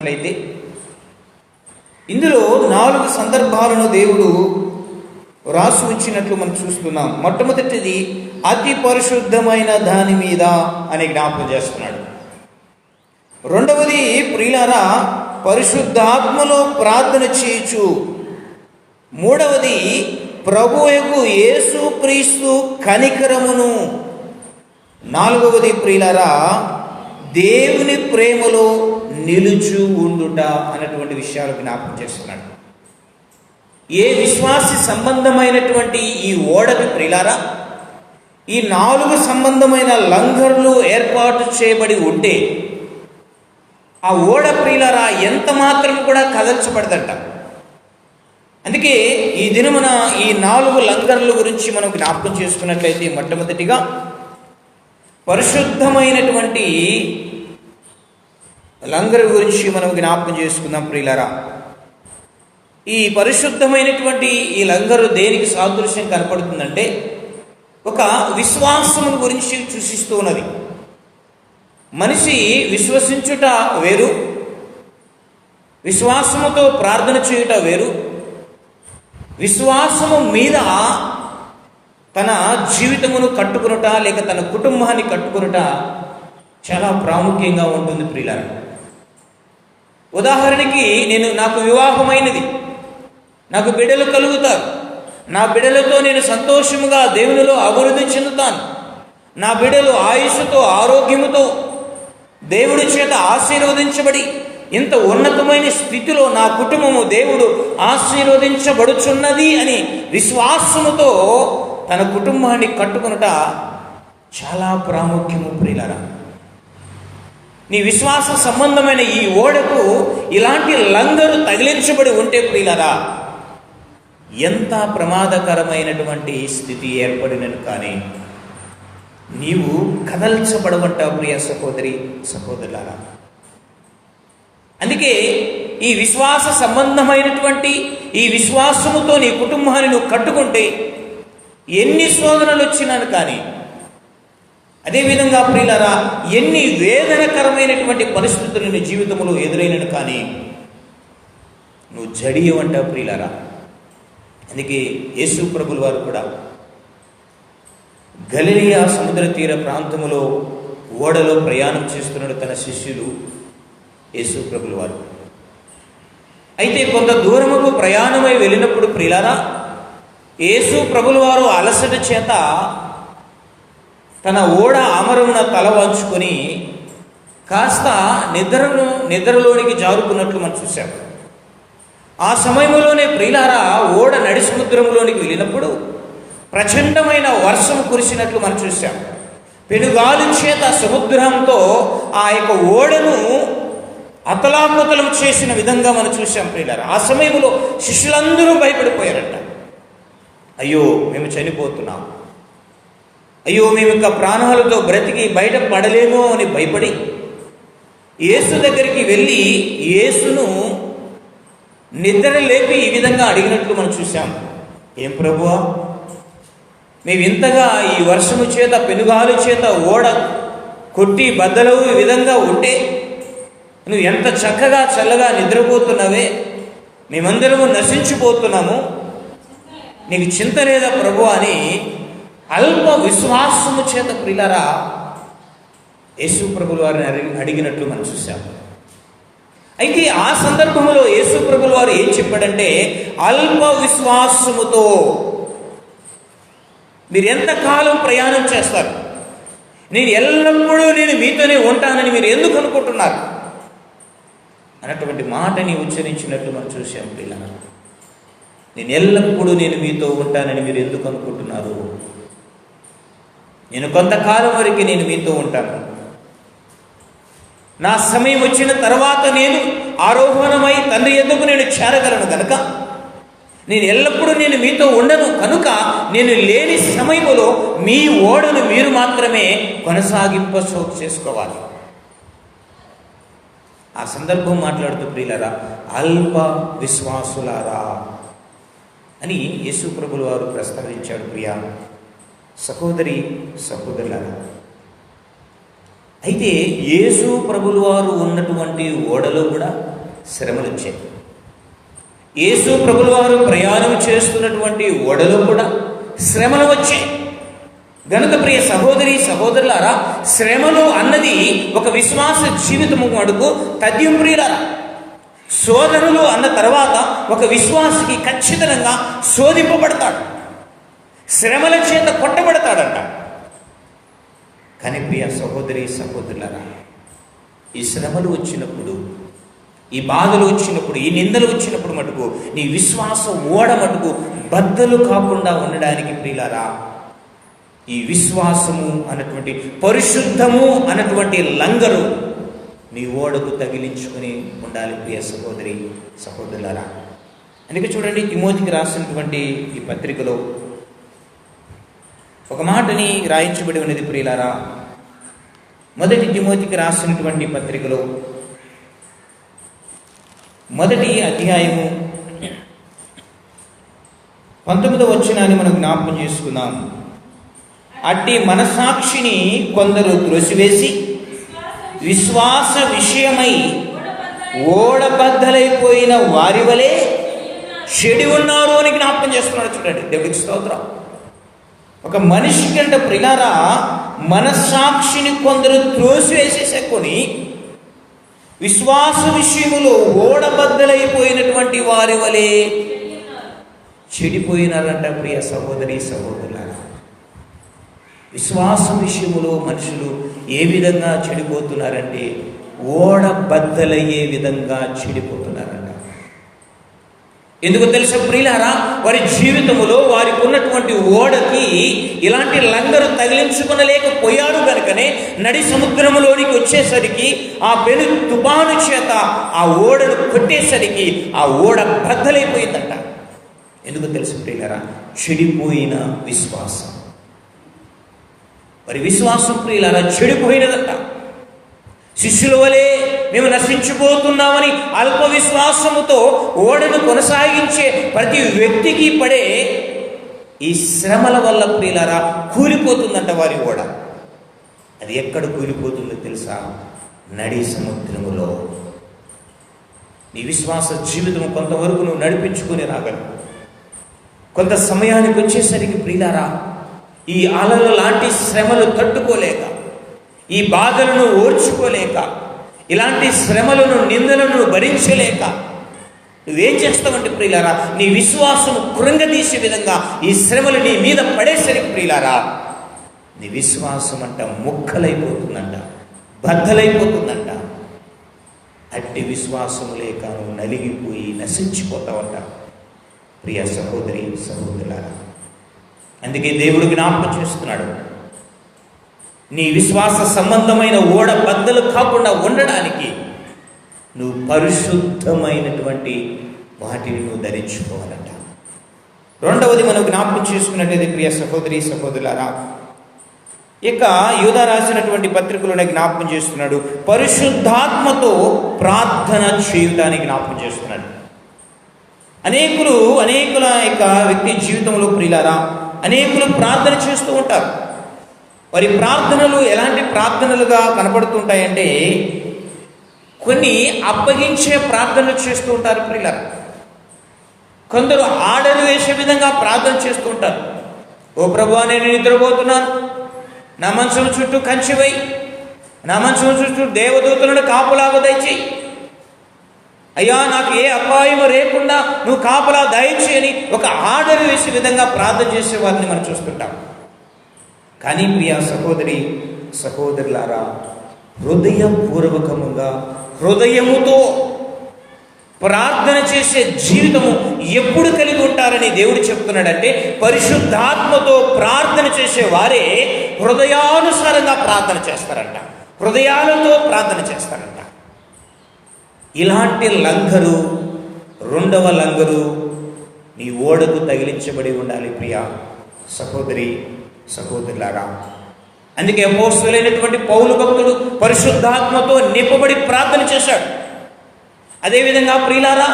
అయితే ఇందులో 4 సందర్భాలను దేవుడు రాసి ఉంచినట్లు మనం చూస్తున్నాం. మొట్టమొదటిది అతి పరిశుద్ధమైన దాని మీద అని జ్ఞాపకం చేస్తున్నాడు. రెండవది ప్రియులారా పరిశుద్ధాత్మలో ప్రార్థన చేయొచ్చు. మూడవది ప్రభువుకు యేసుక్రీస్తు కనికరమును. నాలుగవది ప్రియులారా దేవుని ప్రేమలో నిలుచు ఉండుట అన్నటువంటి విషయాలు జ్ఞాపకం చేస్తున్నాడు. ఏ విశ్వాసి సంబంధమైనటువంటి ఈ ఓడకి ప్రియులారా ఈ 4 సంబంధమైన లంగర్లు ఏర్పాటు చేయబడి ఉంటే ఆ ఓడ ప్రియులారా ఎంత మాత్రం కూడా కదల్చబడదంట. అందుకే ఈ దినమున ఈ 4 లంగర్ల గురించి మనం జ్ఞాపకం చేసుకున్నట్లయితే మొట్టమొదటిగా పరిశుద్ధమైనటువంటి లంగర్ గురించి మనం జ్ఞాపకం చేసుకుందాం ప్రియులారా. ఈ పరిశుద్ధమైనటువంటి ఈ లంగరు దేనికి సాదృశ్యం కనపడుతుందంటే ఒక విశ్వాసము గురించి సూచిస్తూ ఉన్నది. మనిషి విశ్వసించుట వేరు, విశ్వాసముతో ప్రార్థన చేయుట వేరు, విశ్వాసము మీద తన జీవితమును కట్టుకునుట లేక తన కుటుంబాన్ని కట్టుకునుట చాలా ప్రాముఖ్యంగా ఉంటుంది ప్రియులారా. ఉదాహరణకి నాకు వివాహమైనది, నాకు బిడ్డలు కలుగుతారు, నా బిడ్డలతో నేను సంతోషముగా దేవునిలో అభివృద్ధి చెందుతాను, నా బిడ్డలు ఆయుష్తో ఆరోగ్యముతో దేవుడి చేత ఆశీర్వదించబడి ఇంత ఉన్నతమైన స్థితిలో నా కుటుంబము దేవుడు ఆశీర్వదించబడుచున్నది అని విశ్వాసముతో తన కుటుంబాన్ని కట్టుకునుట చాలా ప్రాముఖ్యము ప్రియులారా. నీ విశ్వాస సంబంధమైన ఈ ఓడకు ఇలాంటి లంగరు తగిలించబడి ఉంటే ప్రియులారా ఎంత ప్రమాదకరమైనటువంటి స్థితి ఏర్పడినను కానీ నీవు కదల్చబడవంటావు ప్రియ సహోదరి సహోదరులారా. అందుకే ఈ విశ్వాస సంబంధమైనటువంటి ఈ విశ్వాసముతో నీ కుటుంబాన్ని నువ్వు కట్టుకుంటే ఎన్ని శోధనలు వచ్చినాను కానీ, అదేవిధంగా ప్రియులారా ఎన్ని వేదనకరమైనటువంటి పరిస్థితులు నీ జీవితంలో ఎదురైనను కానీ నువ్వు జడియవంటావు ప్రియులారా. అందుకే యేసు ప్రభుల వారు కూడా గలిలయ సముద్ర తీర ప్రాంతములో ఓడలో ప్రయాణం చేస్తున్నాడు తన శిష్యులు యేసు ప్రభుల వారు. అయితే కొంత దూరముకు ప్రయాణమై వెళ్ళినప్పుడు ప్రియులారా యేసు ప్రభుల వారు అలసట చేత తన ఓడ ఆమరమున తల వంచుకొని కాస్త నిద్రలోనికి జారుకున్నట్లు మనం చూశాం. ఆ సమయంలోనే ప్రియులారా ఓడ నడి సముద్రంలోనికి వెళ్ళినప్పుడు ప్రచండమైన వర్షం కురిసినట్లు మనం చూశాం. పెనుగాలి చేత సముద్రంతో ఆ యొక్క ఓడను అతలాకుతలం చేసిన విధంగా మనం చూశాం ప్రియులారా. ఆ సమయంలో శిష్యులందరూ భయపడిపోయారంట. అయ్యో మేము చనిపోతున్నాం, అయ్యో మేము ఇంకా ప్రాణాలతో బ్రతికి బయట పడలేమో అని భయపడి యేసు దగ్గరికి వెళ్ళి యేసును నిద్ర లేపి ఈ విధంగా అడిగినట్లు మనం చూసాం. ఏం ప్రభువా, మేము ఇంతగా ఈ వర్షము చేత పెనుగాలు చేత ఓడ కొట్టి బద్దలవు ఈ విధంగా ఉంటే నువ్వు ఎంత చక్కగా చల్లగా నిద్రపోతున్నావే, మేమందరము నశించిపోతున్నాము, నీకు చింత లేదా ప్రభు అని అల్ప విశ్వాసము చేత ప్రియులారా యేసు ప్రభుల వారిని అడిగినట్లు మనం చూసాము. అయితే ఆ సందర్భంలో యేసు ప్రభుల వారు ఏం చెప్పాడంటే అల్ప విశ్వాసముతో మీరు ఎంతకాలం ప్రయాణం చేస్తారు, నేను ఎల్లప్పుడూ మీతోనే ఉంటానని మీరు ఎందుకు అనుకుంటున్నారు అన్నటువంటి మాటని ఉచ్చరించినట్లు మనం చూసాం పిల్లలు. నేను ఎల్లప్పుడూ మీతో ఉంటానని మీరు ఎందుకు అనుకుంటున్నారు? నేను కొంతకాలం వరకు మీతో ఉంటాను, నా సమయం వచ్చిన తర్వాత నేను ఆరోహణమై తండ్రి యొద్దకు నేను చేరగలను కనుక నేను ఎల్లప్పుడూ మీతో ఉండను కనుక నేను లేని సమయంలో మీ ఓడను మీరు మాత్రమే చేసుకోవాలి. ఆ సందర్భం మాట్లాడుతూ ప్రియులారా అల్ప విశ్వాసులారా అని యేసు ప్రభుల వారు ప్రస్తావించాడు. ప్రియా సహోదరి సహోదరులారా అయితే యేసు ప్రభులు వారు ఉన్నటువంటి ఓడలో కూడా శ్రమలు వచ్చాయి. యేసు ప్రభుల వారు ప్రయాణం చేస్తున్నటువంటి ఓడలో కూడా శ్రమలు వచ్చాయి. గనుక ప్రియ సహోదరి సహోదరులారా, శ్రమలు అన్నది ఒక విశ్వాస జీవితము మటుకు తథ్యం ప్రియులారా. శోధనలు అన్న తర్వాత ఒక విశ్వాసికి ఖచ్చితంగా శోధింపబడతాడు, శ్రమల చేత కొట్టబడతాడంట. కానీ ప్రియ సహోదరి సహోదరులారా, ఈ శ్రమలు వచ్చినప్పుడు, ఈ బాధలు వచ్చినప్పుడు, ఈ నిందలు వచ్చినప్పుడు మటుకు నీ విశ్వాసం ఓడ మటుకు బద్దలు కాకుండా ఉండడానికి ప్రియులారా, ఈ విశ్వాసము అన్నటువంటి పరిశుద్ధము అన్నటువంటి లంగరు నీ ఓడకు తగిలించుకుని ఉండాలి ప్రియ సహోదరి సహోదరులారా. అందుకే చూడండి, తిమోతికి రాసినటువంటి ఈ పత్రికలో ఒక మాటని రాయించబడి ఉన్నది ప్రియులారా. మొదటి తిమోతికి రాసినటువంటి పత్రికలో 1వ అధ్యాయము 19వ వచనాన్ని మనం జ్ఞాపకం చేసుకుందాం. అట్టి మనసాక్షిని కొందరు త్రోసివేసి విశ్వాస విషయమై ఓడబద్దలైపోయిన వారి వలె చెడి ఉన్నారు అని జ్ఞాపకం చేస్తున్నాడు. చూడండి, దేవుడికి స్తోత్రం. ఒక మనిషి కంటే ప్రియులారా, మనస్సాక్షిని కొందరు త్రోసివేసేసుకొని విశ్వాస విషయములో ఓడబద్దలైపోయినటువంటి వారి వలె చెడిపోయినారంట ప్రియ సహోదరి సహోదరులారా. విశ్వాస విషయములో మనుషులు ఏ విధంగా చెడిపోతున్నారంటే ఓడబద్దలయ్యే విధంగా చెడిపోతున్నారంట. ఎందుకు తెలుసా ప్రియులారా, వారి జీవితంలో వారికి ఉన్నటువంటి ఓడకి ఇలాంటి లంగరు తగిలించుకొనలేకపోయారు కనుకనే నడి సముద్రంలోనికి వచ్చేసరికి ఆ పెను తుఫాను చేత ఆ ఓడను కొట్టేసరికి ఆ ఓడ బద్దలైపోయిందంట. ఎందుకు తెలుసు ప్రియులారా, చెడిపోయిన విశ్వాసం. మరి విశ్వాసం ప్రియులారా చెడిపోయినదంట. శిష్యుల వలె మేము నశించిపోతున్నామని అల్ప విశ్వాసముతో ఓడను కొనసాగించే ప్రతి వ్యక్తికి పడే ఈ శ్రమల వల్ల ప్రియులారా కూలిపోతుందంట వారి ఓడ. అది ఎక్కడ కూలిపోతుందో తెలుసా? నడి సముద్రములో. నీ విశ్వాస జీవితం కొంతవరకు నువ్వు నడిపించుకొని రాగలవు. కొంత సమయానికి వచ్చేసరికి ప్రియులారా, ఈ అలల లాంటి శ్రమలు తట్టుకోలేక, ఈ బాధలను ఓర్చుకోలేక, ఇలాంటి శ్రమలను నిందలను భరించలేక నువ్వేం చేస్తావంటే ప్రియులారా, నీ విశ్వాసం కృంగదీసే విధంగా ఈ శ్రమలు నీ మీద పడేసరికి ప్రియులారా, నీ విశ్వాసం అంట ముక్కలైపోతుందంట, బద్దలైపోతుందంట. అట్టి విశ్వాసము లేక నువ్వు నలిగిపోయి నశించిపోతావంట ప్రియ సహోదరి సహోదరులారా. అందుకే దేవుడు జ్ఞాపకం చేస్తున్నాడు, నీ విశ్వాస సంబంధమైన ఓడ బద్దలు కాకుండా ఉండడానికి నువ్వు పరిశుద్ధమైనటువంటి వాటిని నువ్వు ధరించుకోవాలంట. రెండవది మనం జ్ఞాపకం చేసుకున్నట్లయితే ప్రియ సహోదరి సహోదరులారా, ఇక యూదా రాసినటువంటి పత్రికలోనే జ్ఞాపకం చేస్తున్నాడు, పరిశుద్ధాత్మతో ప్రార్థన చేయడానికి జ్ఞాపకం చేస్తున్నాడు. అనేకుల యొక్క వ్యక్తి జీవితంలో ప్రియులారా అనేకులు ప్రార్థన చేస్తూ ఉంటారు. వారి ప్రార్థనలు ఎలాంటి ప్రార్థనలుగా కనపడుతుంటాయంటే కొన్ని అప్పగించే ప్రార్థనలు చేస్తూ ఉంటారు ప్రియులారా. కొందరు ఆర్డర్ వేసే విధంగా ప్రార్థన చేస్తూ ఉంటారు. ఓ ప్రభువా, నేను నిద్రపోతున్నాను, నా మంచం చుట్టూ కంచివై, నా మంచం చుట్టూ దేవదూతలను కాపులాగా దయచేయి, అయ్యా నాకు ఏ అపాయం లేకుండా నువ్వు కాపలా దయచేయని ఒక ఆర్డర్ వేసే విధంగా ప్రార్థన చేసే వారిని మనం చూస్తుంటాం. కానీ ప్రియ సహోదరి సహోదరులారా, హృదయపూర్వకముగా హృదయముతో ప్రార్థన చేసే జీవితము ఎప్పుడు కలిగి ఉంటారని దేవుడు చెప్తున్నాడంటే, పరిశుద్ధాత్మతో ప్రార్థన చేసే వారే హృదయానుసారంగా ప్రార్థన చేస్తారంట, హృదయాలతో ప్రార్థన చేస్తారంట. ఇలాంటి లంగరు, రెండవ లంగరు నీ ఓడకు తగిలించబడి ఉండాలి ప్రియ సహోదరి సహోదరులారా. అందుకే అపోస్తలుడైనటువంటి పౌలు భక్తుడు పరిశుద్ధాత్మతో నింపబడి ప్రార్థన చేశాడు. అదేవిధంగా ప్రియులారా,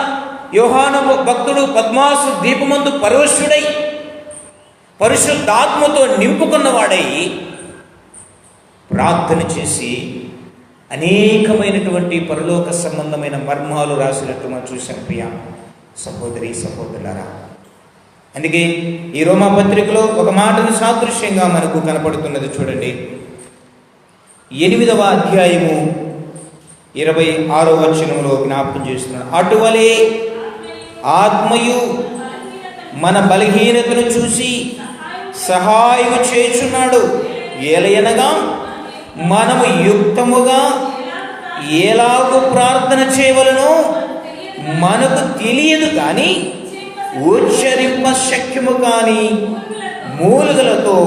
యోహాను భక్తుడు పద్మాసు దీపమందు పరవశుడై పరిశుద్ధాత్మతో నింపుకున్నవాడై ప్రార్థన చేసి అనేకమైనటువంటి పరలోక సంబంధమైన మర్మాలు రాసినట్టు మనం చూసాం ప్రియ సహోదరి సహోదరులారా. అందుకే ఈ రోమా పత్రికలో ఒక మాటను సాదృశ్యంగా మనకు కనపడుతున్నది చూడండి. 8వ అధ్యాయము 26వ వచనంలో జ్ఞాపకం చేస్తున్నాడు. అటువలే ఆత్మయు మన బలహీనతను చూసి సహాయం చేయుచున్నాడు. ఏలయనగా మనము యుక్తముగా ఎలాగూ ప్రార్థన చేయవలనో మనకు తెలియదు, కానీ ఉచ్చరింప శక్యము కాని మూలుగలతో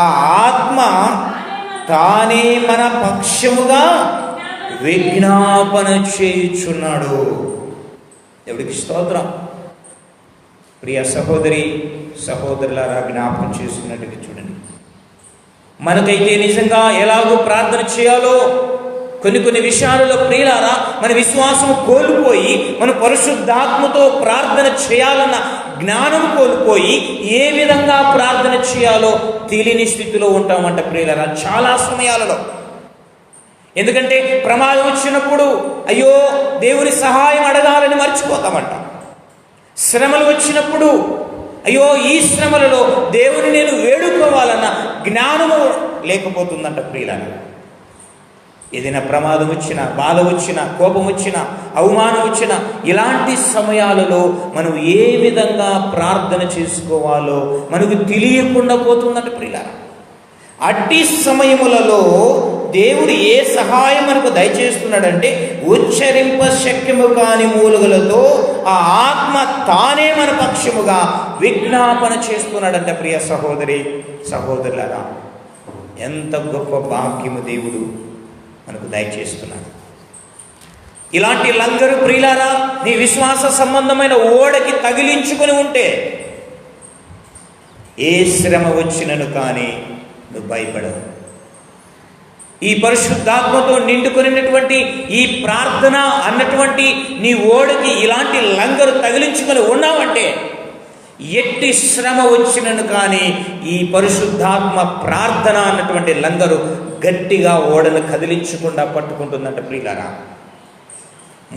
ఆ ఆత్మ తానే మన పక్షముగా విజ్ఞాపన చేయుచున్నాడు. దేవుడికి స్తోత్రం. ప్రియ సహోదరి సహోదరులారా, జ్ఞాపకం చేసుకున్నట్టుగా చూడండి. మనకైతే నిజంగా ఎలాగో ప్రార్థన చేయాలో కొన్ని విషయాలలో ప్రియులారా మన విశ్వాసం కోల్పోయి, మన పరిశుద్ధాత్మతో ప్రార్థన చేయాలన్న జ్ఞానం కోల్పోయి ఏ విధంగా ప్రార్థన చేయాలో తెలియని స్థితిలో ఉంటామంట ప్రియులారా చాలా సమయాలలో. ఎందుకంటే ప్రమాదం వచ్చినప్పుడు అయ్యో దేవుని సహాయం అడగాలని మర్చిపోతామంట. శ్రమలు వచ్చినప్పుడు అయ్యో ఈ శ్రమలలో దేవుని నేను వేడుకోవాలన్న జ్ఞానము లేకపోతుందంట ప్రియులారా. ఏదైనా ప్రమాదం వచ్చినా, బాధ వచ్చినా, కోపం వచ్చినా, అవమానం వచ్చినా, ఇలాంటి సమయాలలో మనం ఏ విధంగా ప్రార్థన చేసుకోవాలో మనకు తెలియకుండా పోతుందంట ప్రియులారా. అట్టి సమయములలో దేవుడు ఏ సహాయం మనకు దయచేస్తున్నాడంటే ఉచ్చరింప శక్యము కాని మూలుగలతో ఆ ఆత్మ తానే మన పక్షముగా విజ్ఞాపన చేస్తున్నాడంట. ప్రియ సహోదరి సహోదరులారా, ఎంత గొప్ప భాగ్యము దేవుడు మనకు దయచేస్తున్నాడు. ఇలాంటి లంగరు ప్రియులారా నీ విశ్వాస సంబంధమైన ఓడకి తగిలించుకొని ఉంటే ఏ శ్రమ వచ్చినను కానీ నువ్వు భయపడవు. ఈ పరిశుద్ధాత్మతో నిండుకొనినటువంటి ఈ ప్రార్థన అన్నటువంటి నీ ఓడకి ఇలాంటి లంగరు తగిలించుకొని ఉన్నావంటే ఎట్టి శ్రమ వచ్చినను కానీ ఈ పరిశుద్ధాత్మ ప్రార్థన అన్నటువంటి లంగరు గట్టిగా ఓడను కదిలించకుండా పట్టుకుంటుందంట ప్రియులారా.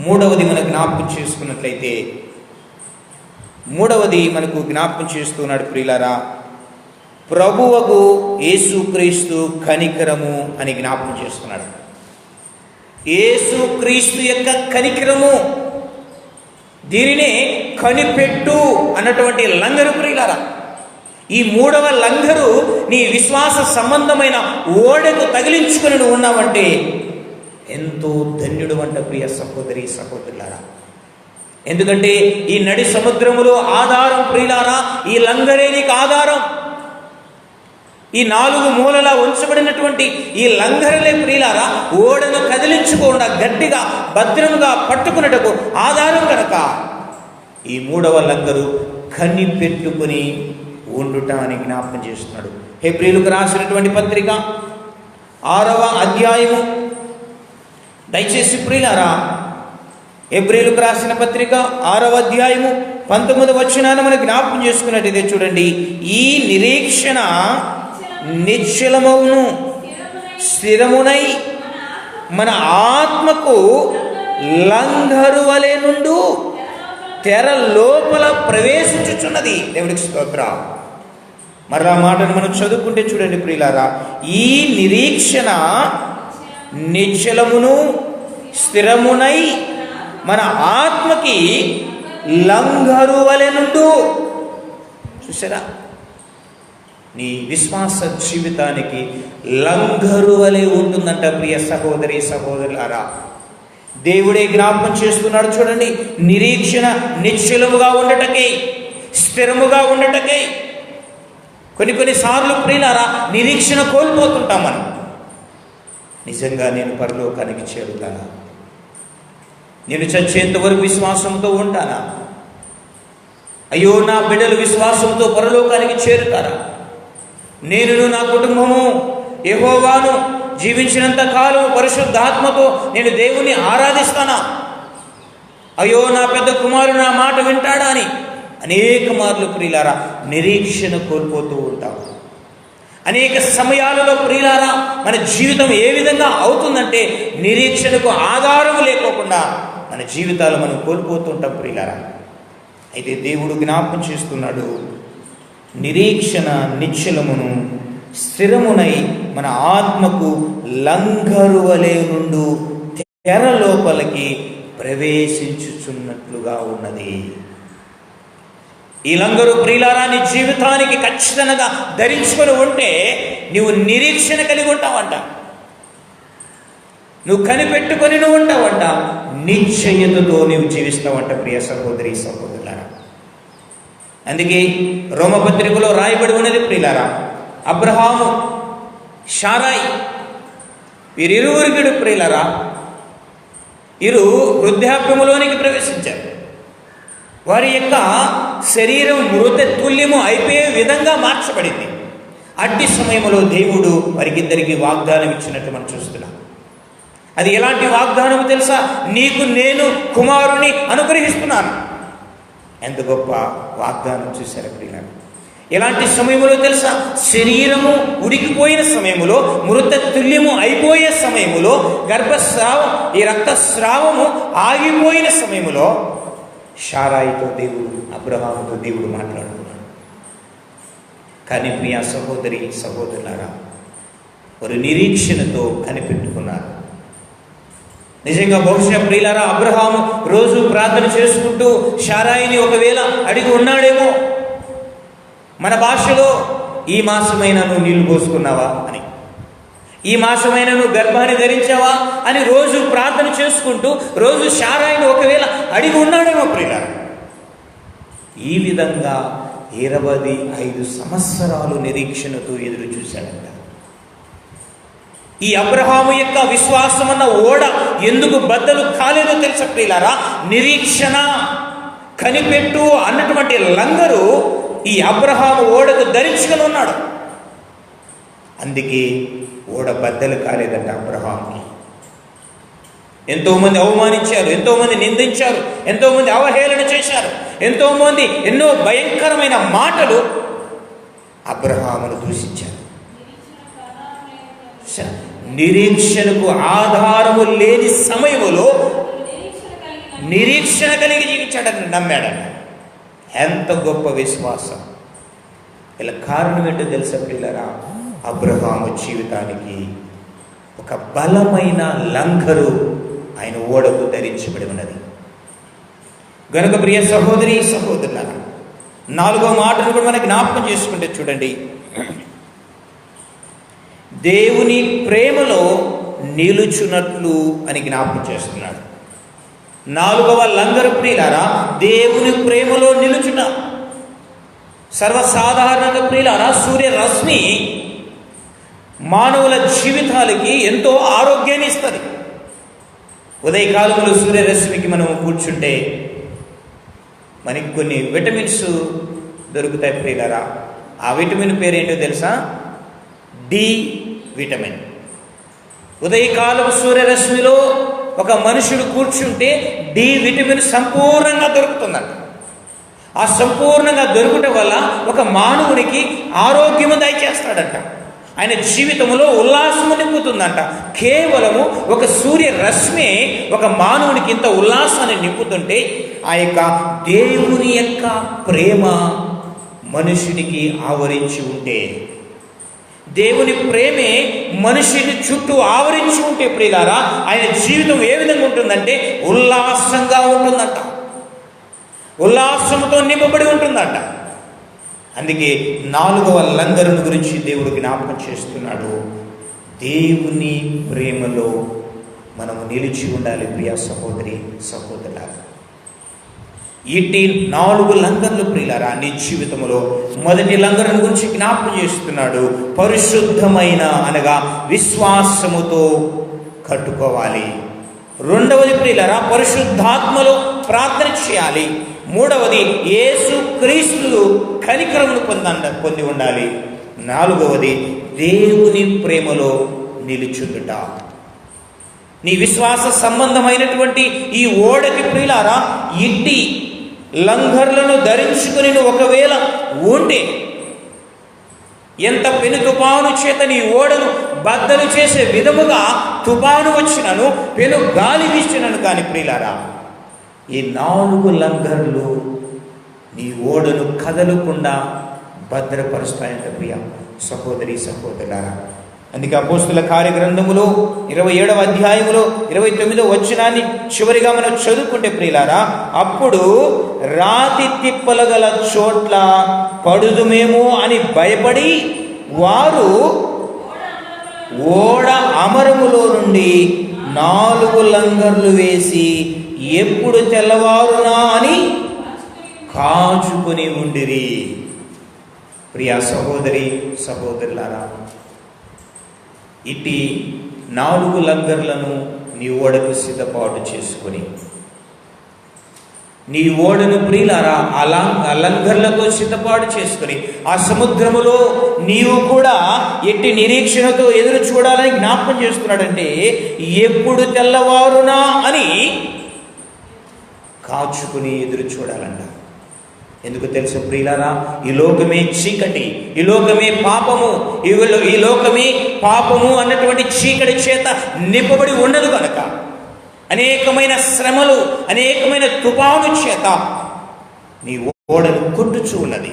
మూడవది మనకు జ్ఞాపకం చేసుకున్నట్లయితే, మనకు జ్ఞాపకం చేస్తున్నాడు ప్రియులారా, ప్రభువగు యేసుక్రీస్తు కనికరము అని జ్ఞాపకం చేస్తున్నాడు. యేసుక్రీస్తు యొక్క కనికరము, దీనినే కనిపెట్టు అన్నటువంటి లంగరు ప్రియులారా. ఈ మూడవ లంగరు నీ విశ్వాస సంబంధమైన ఓడకు తగిలించుకుని నువ్వు ఉన్నావంటే ఎంతో ధన్యుడు అంట ప్రియ సహోదరి సహోదరులారా. ఎందుకంటే ఈ నడి సముద్రములో ఆధారం ప్రియులారా ఈ లంగరే నీకు ఆధారం. ఈ 4 మూలలా ఉంచబడినటువంటి ఈ లంగరలే ప్రియులారా ఓడను కదిలించుకోకుండా గట్టిగా భద్రంగా పట్టుకున్నటకు ఆధారం కనుక ఈ మూడవ లంగరు కనిపెట్టుకుని ఉండుట అని జ్ఞాపకం చేస్తున్నాడు. హెబ్రీయులకు రాసినటువంటి పత్రిక 6వ అధ్యాయము, దయచేసి ప్రియులారా హెబ్రీయులకు రాసిన పత్రిక 6వ అధ్యాయము 19వ వచనాన్ని మనం జ్ఞాపకం చేసుకున్నట్టు చూడండి. ఈ నిరీక్షణ నిశ్చలమవును, స్థిరమునై మన ఆత్మకు లంగరు వలె నుండు తెర లోపల ప్రవేశించుచున్నది. దేవుడికి స్తోత్రం. మరలా మాటను మనం చదువుకుంటే చూడండి ప్రియులారా, ఈ నిరీక్షణ నిశ్చలమును స్థిరమునై మన ఆత్మకి లంగరు వలె నుండు. చూసారా, నీ విశ్వాస జీవితానికి లంగరు వలె ఉంటుందంట ప్రియ సహోదరి సహోదరులారా. దేవుడే జ్ఞాపకం చేస్తున్నాడు చూడండి. నిశ్చలముగా ఉండటకై, స్థిరముగా ఉండటకై. కొన్నిసార్లు ప్రియులారా నిరీక్షణ కోల్పోతుంటాం మనం. నిజంగా నేను పరలోకానికి చేరుతానా? నేను చచ్చేంత వరకు విశ్వాసంతో ఉంటానా? అయ్యో నా బిడ్డలు విశ్వాసంతో పరలోకానికి చేరుతారా? నేను నా కుటుంబము యెహోవాను జీవించినంత కాలం పరిశుద్ధాత్మతో నేను దేవుని ఆరాధిస్తానా? అయ్యో నా పెద్ద కుమారుడు నా మాట వింటాడా అని అనేక మార్లు ప్రియులారా నిరీక్షణ కోల్పోతూ ఉంటాం. అనేక సమయాలలో ప్రియులారా మన జీవితం ఏ విధంగా అవుతుందంటే నిరీక్షణకు ఆధారం లేకోకుండా మన జీవితాలు మనం కోల్పోతుంటాం ప్రియులారా. అయితే దేవుడు జ్ఞాపకం చేస్తున్నాడు, నిరీక్షణ నిశ్చలమును స్థిరమునై మన ఆత్మకు లంగరువలే నుండు తెర లోపలికి ప్రవేశించుచున్నట్లుగా ఉన్నది. ఈ లంగరు ప్రియులారా నీ జీవితానికి ఖచ్చితంగా ధరించుకొని ఉంటే నువ్వు నిరీక్షణ కలిగి ఉంటావంట, నువ్వు కనిపెట్టుకొని నువ్వు ఉంటావంట, నిశ్చయతతో నువ్వు జీవిస్తావంట ప్రియ సహోదరి సహోదరులారా. అందుకే రోమపత్రికలో రాయబడి ఉన్నది ప్రియులారా, అబ్రహాము షారాయి వీరిరువురికి ప్రియులారా వీరు వృద్ధాప్యములోనికి ప్రవేశించారు. వారి యొక్క శరీరం మృత తుల్యము అయిపోయే విధంగా మార్చబడింది. అట్టి సమయంలో దేవుడు వారికిద్దరికి వాగ్దానం ఇచ్చినట్టు మనం చూస్తున్నాం. అది ఎలాంటి వాగ్దానం తెలుసా? నీకు నేను కుమారుని అనుగ్రహిస్తున్నాను. ఎంత గొప్ప వాగ్దానం చూశారు ప్రియులారా. ఎలాంటి సమయంలో తెలుసా? శరీరము ఉడికిపోయిన సమయములో, మృత తుల్యము అయిపోయే సమయములో, గర్భస్రావం ఈ రక్తస్రావము ఆగిపోయిన సమయములో షారాయితో దేవుడు, అబ్రహాముతో దేవుడు మాట్లాడుతున్నాడు. కానీ ప్రియ సహోదరి సహోదరులారా వారు నిరీక్షణతో కనిపెట్టుకున్నారు. నిజంగా బహుశా ప్రియులారా అబ్రహాము రోజు ప్రార్థన చేసుకుంటూ షారాయిని ఒకవేళ అడిగి ఉన్నాడేమో, మన భాషలో ఈ మాసమైనా నువ్వు నీళ్లు పోసుకున్నావా అని, ఈ మాసమైనా నువ్వు గర్భాన్ని ధరించావా అని రోజు ప్రార్థన చేసుకుంటూ రోజు షారాయిని ఒకవేళ అడిగి ఉన్నాడేమో ప్రియులారా. ఈ విధంగా 25 సంవత్సరాలు నిరీక్షణతో ఎదురు చూశాడంట. ఈ అబ్రహాము యొక్క విశ్వాసం అన్న ఓడ ఎందుకు బద్దలు కాలేదో తెలుసా ప్రియులారా? నిరీక్షణ కనిపెట్టు అన్నటువంటి లంగరు ఈ అబ్రహాము ఓడకు ధరించుకొని ఉన్నాడు. అందుకే ఓడ బద్దలు కాలేదంట అబ్రహాముకి. ఎంతోమంది అవమానించారు, ఎంతోమంది నిందించారు, ఎంతోమంది అవహేళన చేశారు, ఎంతోమంది ఎన్నో భయంకరమైన మాటలు అబ్రహామును దూషించారు. నిరీక్షణకు ఆధారము లేని సమయంలో నిరీక్షణ కలిగి జీవించాడని నమ్మాడన్న. ఎంత గొప్ప విశ్వాసం! ఇలా కారణం ఏంటో తెలుసా పిల్లరా? అబ్రహాము జీవితానికి ఒక బలమైన లంగరు ఆయన ఓడకు ధరించబడి ఉన్నది. గనుక ప్రియ సహోదరి సహోదరులారా 4వ మాటను కూడా మనకి జ్ఞాపకం చేసుకుంటే చూడండి, దేవుని ప్రేమలో నిలుచున్నట్లు అని జ్ఞాపకం చేస్తున్నాడు. 4వ లంగరు ప్రియులారా దేవుని ప్రేమలో నిలుచుట. సర్వసాధారణంగా ప్రియులారా సూర్యరశ్మి మానవుల జీవితాలకి ఎంతో ఆరోగ్యాన్ని ఇస్తుంది. ఉదయకాలంలో సూర్యరశ్మికి మనం కూర్చుంటే మనకి కొన్ని విటమిన్స్ దొరుకుతాయి ప్రియులారా. ఆ విటమిన్ పేరేంటో తెలుసా? D vitamin. ఉదయకాలం సూర్యరశ్మిలో ఒక మనుషుడు కూర్చుంటే డి విటమిన్ సంపూర్ణంగా దొరుకుతుందంట. ఆ సంపూర్ణంగా దొరకటం వల్ల ఒక మానవునికి ఆరోగ్యము దయచేస్తాడంట. ఆయన జీవితంలో ఉల్లాసము నింపుతుందంట. కేవలము ఒక సూర్యరశ్మి ఒక మానవునికి ఇంత ఉల్లాసాన్ని నింపుతుంటే ఆ యొక్క దేవుని యొక్క ప్రేమ మనుషునికి ఆవరించి ఉంటే, దేవుని ప్రేమే మనిషిని చుట్టూ ఆవరించి ఉంటే ప్రియులారా ఆయన జీవితం ఏ విధంగా ఉంటుందంటే ఉల్లాసంగా ఉంటుందంట, ఉల్లాసంతో నింపబడి ఉంటుందంట. అందుకే 4వ లంగరుని గురించి దేవుడు జ్ఞాపకం చేస్తున్నాడు. దేవుని ప్రేమలో మనము నిలిచి ఉండాలి ప్రియ సహోదరి సహోదరులారా. ఇట్టి 4 లంగర్లు ప్రియులారా నీ జీవితంలో మొదటి లంగరుని గురించి జ్ఞాపకం చేస్తున్నాడు. పరిశుద్ధమైన అనగా విశ్వాసముతో కట్టుకోవాలి. 2వది ప్రియులారా పరిశుద్ధాత్మలో ప్రార్థన చేయాలి. 3వది యేసు క్రీస్తు కనికరమును పొంది ఉండాలి. 4వది దేవుని ప్రేమలో నిలుచుండుట. నీ విశ్వాస సంబంధమైనటువంటి ఈ ఓడకి ప్రియులారా ఇట్టి లంగర్లను ధరించుకుని ఒకవేళ ఉంటే ఎంత పెను తుఫాను చేత నీ ఓడను బద్దలు చేసే విధముగా తుఫాను వచ్చినను, పెను గాలి వీచినను కానీ ప్రియులారా, ఈ 4 లంగర్లు నీ ఓడను కదలకుండా భద్రపరుస్తాయంట ప్రియ సహోదరి సహోదరులారా. అందుకే అపోస్తుల కార్యగ్రంథములో 27వ అధ్యాయములో 29వ వచనాన్ని చివరిగా మనం చదువుకుంటే ప్రియులారా, అప్పుడు రాతి తిప్పలు గల చోట్ల పడుదుమేమో అని భయపడి వారు ఓడ అమరములో నుండి 4 లంగర్లు వేసి ఎప్పుడు తెల్లవారునా అని కాచుకొని ఉండిరి. ప్రియా సహోదరి సహోదరులారా, ఇటు 4 లంగర్లను నీ ఓడకు సిద్ధపాటు చేసుకొని, నీ ఓడను ప్రియులారా ఆ లంగర్లతో సిద్ధపాటు చేసుకొని ఆ సముద్రములో నీవు కూడా ఎట్టి నిరీక్షణతో ఎదురు చూడాలని జ్ఞాపకం చేస్తున్నాడంటే, ఎప్పుడు తెల్లవారునా అని కాచుకుని ఎదురు చూడాలంట. ఎందుకు తెలుసు ప్రియులారా, ఈ లోకమే చీకటి, ఈ లోకమే పాపము, ఈ లోకమే పాపము అన్నటువంటి చీకటి చేత నింపబడి ఉండదు కనుక అనేకమైన శ్రమలు, అనేకమైన తుఫాను చేత నీ ఓడను కొట్టుచూ ఉన్నది.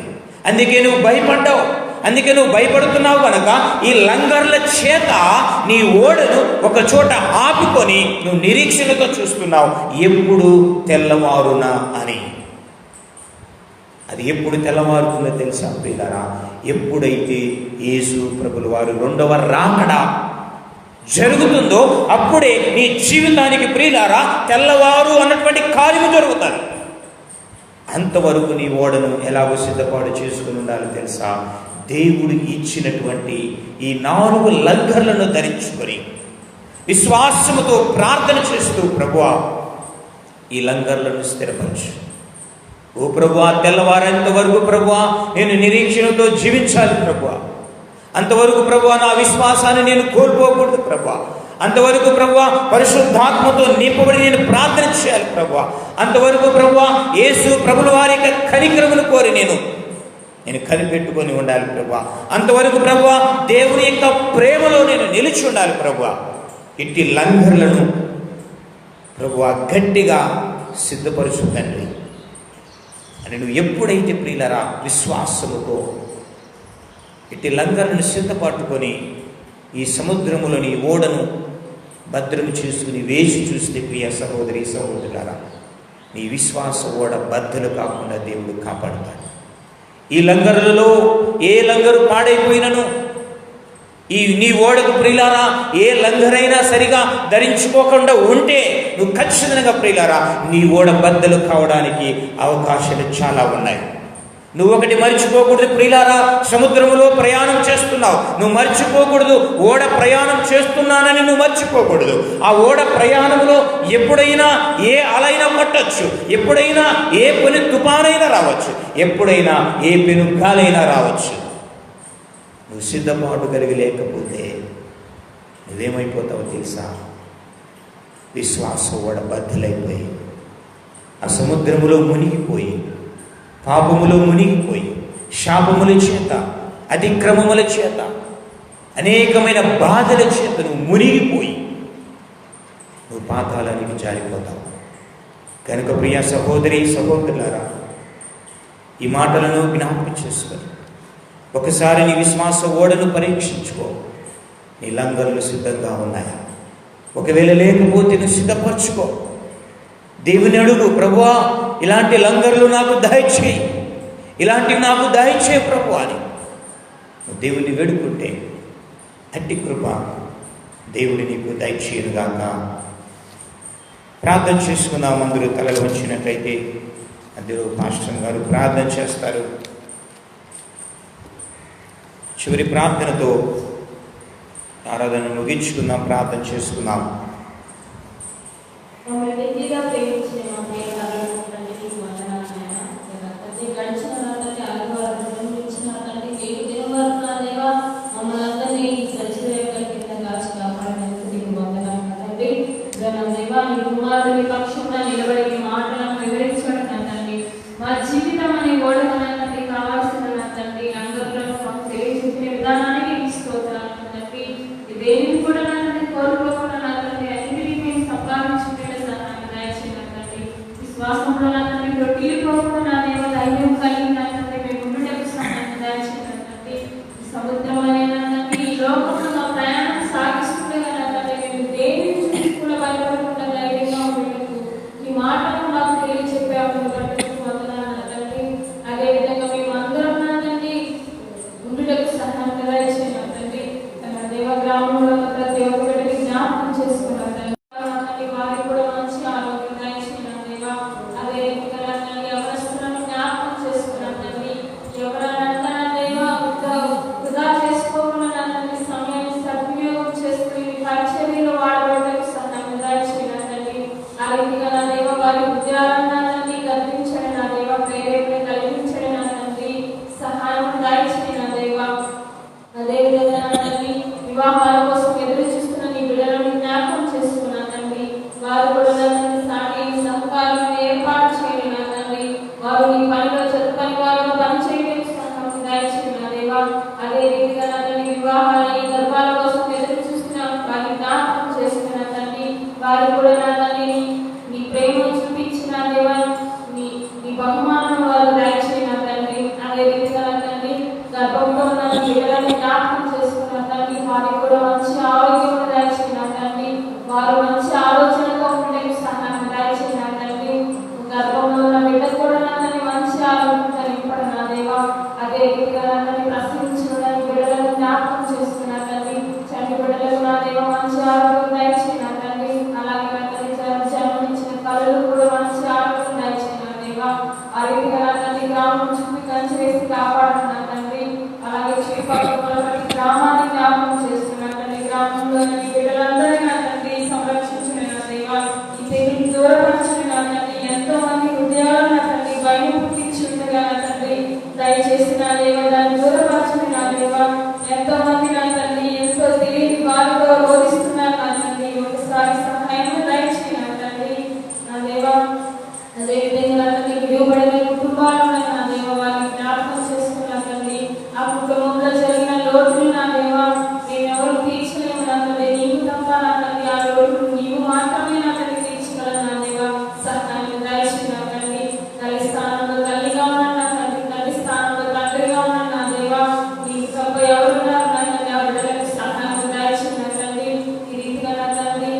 అందుకే నువ్వు భయపడ్డావు, అందుకే నువ్వు భయపడుతున్నావు కనుక ఈ లంగర్ల చేత నీ ఓడను ఒక చోట ఆపుకొని నువ్వు నిరీక్షణతో చూస్తున్నావు, ఎప్పుడు తెల్లవారునా అని. అది ఎప్పుడు తెల్లవారుతుందో తెలుసా ప్రియులారా, ఎప్పుడైతే యేసు ప్రభుల వారు 2వ రాకడ జరుగుతుందో అప్పుడే నీ జీవితానికి ప్రియులారా తెల్లవారు అన్నటువంటి కార్యము జరుగుతుంది. అంతవరకు నీ ఓడను ఎలాగో సిద్ధపాటు చేసుకుని ఉండాలో తెలుసా, దేవుడు ఇచ్చినటువంటి ఈ 4 లంగర్లను ధరించుకొని విశ్వాసముతో ప్రార్థన చేస్తూ, ప్రభువా ఈ లంగర్లను స్థిరపరచు, ఓ ప్రభువా తెల్లవారేంత వరకు ప్రభువా నేను నిరీక్షణతో జీవించాలి ప్రభువా, అంతవరకు ప్రభువా నా విశ్వాసాన్ని నేను కోల్పోకూడదు ప్రభువా, అంతవరకు ప్రభువా పరిశుద్ధాత్మతో నింపబడి నేను ప్రార్థన చేయాలి ప్రభువా, అంతవరకు ప్రభువా యేసు ప్రభుల వారి యొక్క కనికరమును కోరి నేను కనిపెట్టుకొని ఉండాలి ప్రభువా, అంతవరకు ప్రభువా దేవుని యొక్క ప్రేమలో నేను నిలిచి ఉండాలి ప్రభువా. ఇట్టి లంగర్లను ప్రభువా గట్టిగా సిద్ధపరచు తండ్రి అని నువ్వు ఎప్పుడైతే ప్రియులరా విశ్వాసముతో ఇట్టి లంగర్లను సిద్ధపట్టుకొని ఈ సముద్రములోని ఓడను భద్రము చేసుకుని వేసి చూస్తే ప్రియ సహోదరి సహోదరులారా, నీ విశ్వాస ఓడ బద్దలు కాకుండా దేవుడు కాపాడుతాడు. ఈ లంగరులలో ఏ లంగరు పాడైపోయినను, ఈ నీ ఓడకు ప్రియులారా ఏ లంగరైనా సరిగా ధరించుకోకుండా ఉంటే నువ్వు ఖచ్చితంగా ప్రియులారా నీ ఓడ బద్దలు కావడానికి అవకాశాలు చాలా ఉన్నాయి. నువ్వు ఒకటి మర్చిపోకూడదు ప్రియులారా, సముద్రములో ప్రయాణం చేస్తున్నావు, నువ్వు మర్చిపోకూడదు ఓడ ప్రయాణం చేస్తున్నానని నువ్వు మర్చిపోకూడదు. ఆ ఓడ ప్రయాణంలో ఎప్పుడైనా ఏ అలైనా కొట్టచ్చు, ఎప్పుడైనా ఏ పెను తుఫానైనా రావచ్చు, ఎప్పుడైనా ఏ పెను గాలైనా రావచ్చు. నువ్వు సిద్ధపాటు కలిగి లేకపోతే నువ్వేమైపోతావో తెలుసా, విశ్వాసం ఓడ బద్దలైపోయి ఆ సముద్రములో మునిగిపోయి, పాపములో మునిగిపోయి, శాపముల చేత అతిక్రమముల చేత అనేకమైన బాధల చేత నువ్వు మునిగిపోయి నువ్వు పాతాళానికి జారిపోతావు. కనుక ప్రియ సహోదరి సహోదరులారా, ఈ మాటలను జ్ఞాపకం చేసుకొని ఒకసారి నీ విశ్వాస ఓడను పరీక్షించుకో. నీ లంగర్లు సిద్ధంగా ఉన్నాయా? ఒకవేళ లేకపోతే నువ్వు సిద్ధపరచుకో. దేవుని అడుగు, ప్రభువా ఇలాంటి లంగర్లు నాకు దయచేయి, ఇలాంటివి నాకు దయచేయి ప్రభు అని దేవుని వేడుకుంటే అట్టి కృప దేవుడి నీకు దయచేయునుగాక. ప్రార్థన చేసుకుందాం. అందరూ తలలు వంచినట్లయితే అందరూ పాస్టర్ గారు ప్రార్థన చేస్తారు. చివరి ప్రార్థనతో ఆరాధన ముగించుకుందాం, ప్రార్థన చేసుకుందాం. మా జీవితం అనే ఓడమనండి కావాల్సిన తండ్రి అందరిలో మాకు తెలియజేసే వాస్తవంలో నా తండ్రి రొట్టిపోకుండా నా దేవ ధైర్యం కలిగి నా తండ్రి మేము ఉండుటకు సహాయం దయచేయండి. సముద్రం అనే నా తండ్రి ఈ లోకంలో మా ప్రయాణం సాగిస్తుండగా నా తండ్రి మేము దేని నుంచి కూడా భయపడకుండా ధైర్యంగా ఉండటకు ఈ మాటను మాకు తెలియచెప్పాము కాబట్టి వందనాలు నా తండ్రి. అదేవిధంగా మేము అందరం నా తండ్రి ఉండుటకు సహాయం దయచేయండి నా తండ్రి. తన దేవ గ్రామంలో ప్రతి ఒక్కరికి జ్ఞాపకం చేసుకున్నాను తండ్రి. వారికి కూడా మంచి ఆరోగ్యం దయచేయండి నా దేవ. అదేవిధంగా నా తండ్రి ఎవరస్తులను జ్ఞాపకం చేసుకున్నాను తండ్రి. ఎవరంతా నా దేవ వృధా చేసుకోకుండా నా తండ్రి సమయాన్ని సద్వినియోగం చేసుకుని పరిచర్యలో వాడబడటకు సహాయం దయచేయండి నా తండ్రి. ఆ రీతిగా నా దేవ వారి ఉద్యోగాలను నా తండ్రి కల్పించండి నా దేవ. ప్రేరేపణ కలిగించండి నా తండ్రి. సహాయం దయచేయండి నా దేవ. అదేవిధంగా నా తండ్రి వివాహాల కోసం ఎదురు చూస్తున్న నీ బిడ్డలను జ్ఞాపకం చేసుకున్నా తండ్రి. వారు కూడా నా తండ్రి సాటి సహకారం ఏర్పాటు చేయండి నా తండ్రి. వారు నీ పనిలో చెత్త పని వారిలో పని చేయడం సహాయం దయచేయండి నా దేవ. అదే రీతిగా నా తండ్రి వివాహాల ఈ గర్భాల కోసం ఎదురు చూస్తున్న వారిని జ్ఞాపకం చేసుకున్న తండ్రి. వారు కూడా నా తండ్రి నీ ప్రేమను చూపించిన దేవ నీ బహుమానం వారు దయచేయండి నా తండ్రి. అదే రీతిగా నా తండ్రి గర్భంలో ఉన్న బిడ్డలను జ్ఞాపకం చేసుకున్న తండ్రి. వారికి కూడా మంచి ఆరోగ్యం దయచేయండి నా తండ్రి. వారు మంచి ఆలోచనతో ఉండే సహాయం దయచేయండి నా తండ్రి. గర్భంలో ఉన్న బిడ్డ కూడా నా తండ్రి మంచి ఆరోగ్యం కలిగిపడు నా దేవ. అదే రీతిగా నా తండ్రి ప్రసవించిన బిడ్డలను జ్ఞాపకం చేసుకున్న తండ్రి. చంటి బిడ్డలకు నా దేవ మంచి ఆరోగ్యం దయచేయండి నా తండ్రి. అలాగే నా తండ్రి జన్మించిన కళలు కూడా మంచి ఆరోగ్యం దయచేయండి నా దేవ. ఆ రీతిగా నా తండ్రి గ్రామం చుట్టూ కంచి వేసి కాపాడు నా తండ్రి. అలాగే చుట్టుపక్కల ప్రతి గ్రామాన్ని జ్ఞాపకం చేస్తున్నా తండ్రి. గ్రామంలో బిడ్డలందరినీ నా తండ్రి సంరక్షించిన నా దేవ. ఈ తెగులు దూరపరచని నా తండ్రి. ఎంతో మంది హృదయాలను నా తండ్రి భయం పుట్టించుండగా నా తండ్రి దయచేసి నా దేవ దాన్ని దూరపరచని నా దేవ. ఎంతో మంది నా తండ్రి ఎంతో తెలియని వారితో బోధిస్తున్నారు నా తండ్రి. ఒకసారి సహాయం దయచేసి నా తండ్రి నా దేవ. అదేవిధంగా నా తండ్రి విలువబడిన కుటుంబాలను నా దేవ వారిని జ్ఞాపకం చేసుకున్నా తండ్రి. ఆ కుటుంబంలో జరిగిన లోటులు నా దేవ నేనెవరు తీర్చలేము నా తండ్రి. నీవు తప్ప నా తండ్రి ఆ లోటు నీవు మాత్రమే నా తండ్రి తీర్చగలరు నా దేవ. సహాయం దయచేసి నా తండ్రి. తల్లి స్థానంలో తల్లిగా ఉన్నాను నా తండ్రి. తల్లి స్థానంలో తండ్రిగా ఉన్నాను నా దేవ. నీకు తప్ప ఎవరున్నారు నా తండ్రి. ఆ బిడ్డలకు సహాయం దయచేసి నా తండ్రి. ఈ రీతిగా నా తండ్రి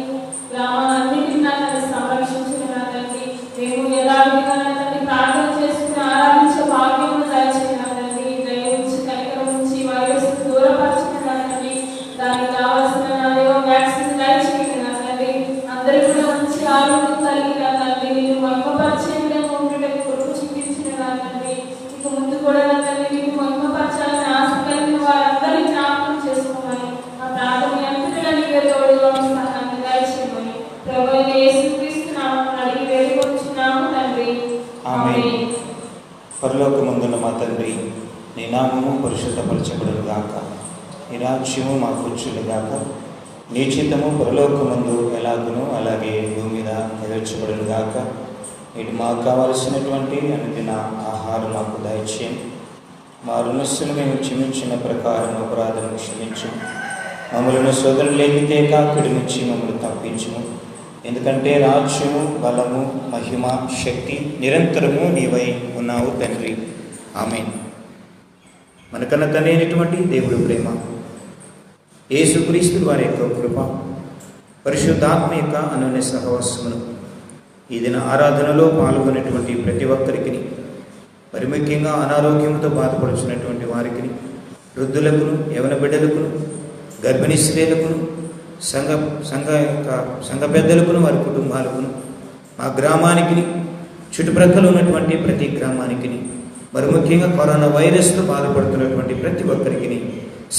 గ్రామాలన్నింటినీ నా తండ్రి సంరక్షించిన నా తండ్రి. మేము యథావిధిగా నా తండ్రి ప్రార్థన చేసుకుని ఆరాధించే భాగ్యము దయచేసి నా తండ్రి. దయవుంచి కనికరం ఉంచి వైరస్ దూరపరచిన నా తండ్రి. దానికి కావాల్సిన నా దేవ వ్యాక్సిన్ దయచేయండి నా తండ్రి. అందరికీ కూడా మంచి ఆరోగ్యం కలిగి నా తండ్రి. నేను మహిమపరిచే విధంగా ఉండేటట్టు కొడుకు చూపించిన నా తండ్రి. ఇక ముందు కూడా నా తండ్రి నీకు మహిమపరచాలని ఆశ కలిగిన వారందరినీ జ్ఞాపకం చేసుకోమని ఆ ప్రార్థన ఎంతటిగా నీవే తోడుగా సహాయం దయచేయమని ప్రభువైన యేసుక్రీస్తు నామమున అడిగి వేడుకొనుచున్నాము తండ్రి. ఆమేన్. పరలోకమందున్న మా తండ్రి, నీ నామము పరిశుద్ధపరచబడును గాక. నీ రాజ్యము మాకు వచ్చును గాక. నీ చిత్తము పరలోకమందు ఎలాగునో అలాగే భూమి మీద నెరవేర్చబడును గాక. నేడు మాకు కావలసినటువంటి అనుదిన ఆహారం మాకు దయచేయండి. మా రుణస్సును మేము క్షమించిన ప్రకారం అపరాధం క్షమించు. మమ్మల్ని శోధన లేనిదే కాకుడి నుంచి మమ్మల్ని తప్పించుము. ఎందుకంటే రాజ్యము, బలము, మహిమ, శక్తి నిరంతరము నీవై ఉన్నావు తండ్రి. ఆమేన్. మనకన్నా తండ్రైనటువంటి దేవుడు ప్రేమ, యేసుక్రీస్తు వారి యొక్క కృప, పరిశుద్ధాత్మ యొక్క అనన్య సహవాసమును ఈ దిన ఆరాధనలో పాల్గొనేటువంటి ప్రతి ఒక్కరికి, మరి ముఖ్యంగా అనారోగ్యంతో బాధపడుచున్నటువంటి వారికి, వృద్ధులకును, యవన బిడ్డలకును, గర్భిణీ స్త్రీలకును, సంఘ పెద్దలకును, వారి కుటుంబాలకును, మా గ్రామానికి, చుట్టుప్రక్కల ఉన్నటువంటి ప్రతి గ్రామానికి, మరి ముఖ్యంగా కరోనా వైరస్తో బాధపడుతున్నటువంటి ప్రతి ఒక్కరికి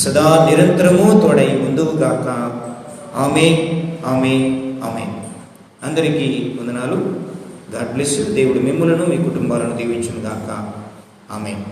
సదా నిరంతరము తోడై ముందుగాక. ఆమేన్, ఆమేన్, ఆమేన్. అందరికీ వందనాలు. God bless you. దేవుడు మిమ్ములను మీ కుటుంబాలను దీవించును గాక. ఆమేన్.